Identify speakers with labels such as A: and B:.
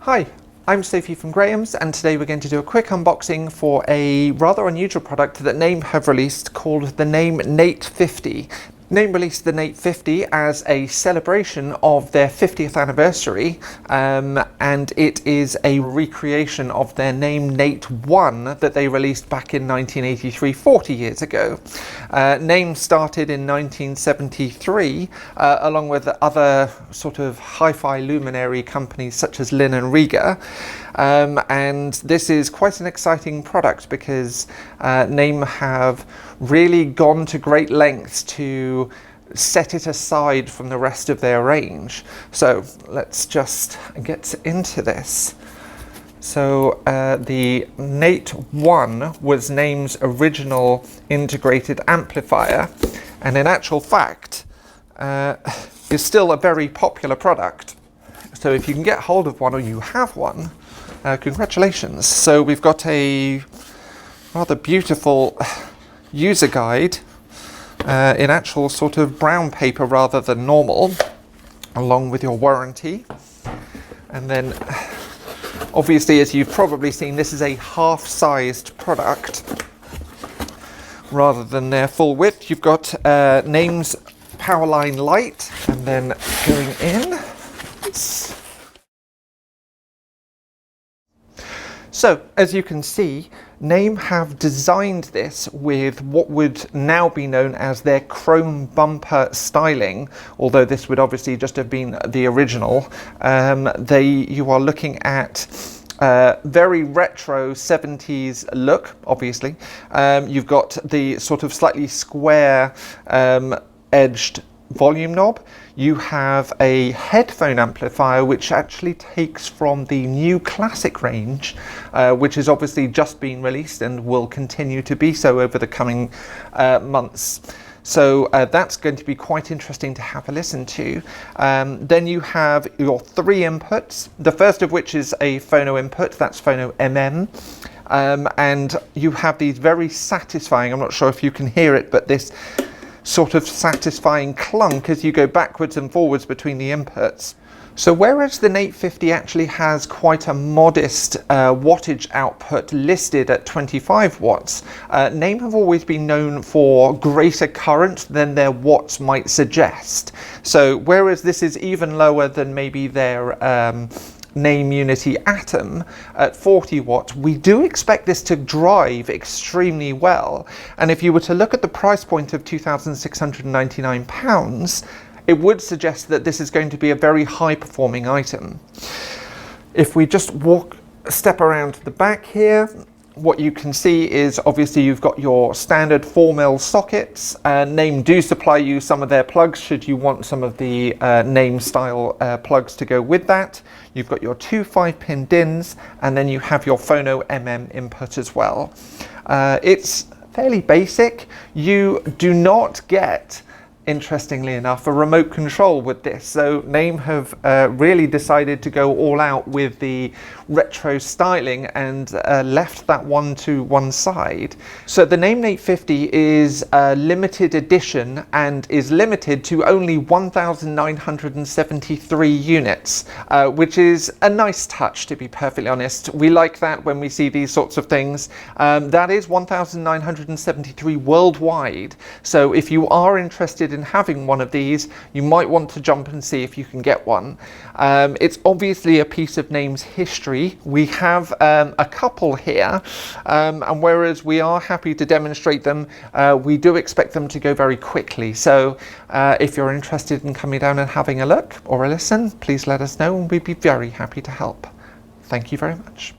A: Hi, I'm Sophie from Graham's, and today we're going to do a quick unboxing for a rather unusual product that Naim have released called the Naim Nait 50. Naim released the Nait 50 as a celebration of their 50th anniversary, and it is a recreation of their Naim Nait 1 that they released back in 1983, 40 years ago. Naim started in 1973 along with other sort of hi-fi luminary companies such as Lin and Riga. And this is quite an exciting product because Naim have really gone to great lengths to set it aside from the rest of their range. So let's just get into this. So the Nait 1 was Naim's original integrated amplifier, and in actual fact is still a very popular product. So if you can get hold of one or you have one, congratulations. So we've got a rather beautiful user guide in actual sort of brown paper rather than normal, along with your warranty. And then obviously, as you've probably seen, this is a half-sized product rather than their full width. You've got Naim's Powerline light, and then going in. So, as you can see, Naim have designed this with what would now be known as their chrome bumper styling, although this would obviously just have been the original. You are looking at very retro 70s look, obviously. You've got the sort of slightly square edged volume knob. You have a headphone amplifier which actually takes from the new classic range, which has obviously just been released and will continue to be so over the coming months. So that's going to be quite interesting to have a listen to. Then you have your three inputs, the first of which is a phono input, that's phono MM. And you have these very satisfying, I'm not sure if you can hear it, but this sort of satisfying clunk as you go backwards and forwards between the inputs. So whereas the Nait 50 actually has quite a modest wattage output listed at 25 watts, Naim have always been known for greater current than their watts might suggest. So whereas this is even lower than maybe their Naim Unity Atom at 40 watts, we do expect this to drive extremely well. And if you were to look at the price point of £2,699, it would suggest that this is going to be a very high performing item. If we just step around to the back here, what you can see is obviously you've got your standard 4mm sockets. Naim do supply you some of their plugs should you want some of the Naim style plugs to go with that. You've got your two 5-pin DINs, and then you have your phono MM input as well. It's fairly basic. You do not get, interestingly enough, a remote control with this. So Naim have really decided to go all out with the retro styling and left that one to one side. So the Naim Nait 50 is a limited edition and is limited to only 1,973 units, which is a nice touch, to be perfectly honest. We like that when we see these sorts of things. That is 1,973 worldwide. So if you are interested in having one of these, you might want to jump and see if you can get one. It's obviously a piece of Naim's history. We have a couple here, and whereas we are happy to demonstrate them, we do expect them to go very quickly. So if you're interested in coming down and having a look or a listen, please let us know and we'd be very happy to help. Thank you very much.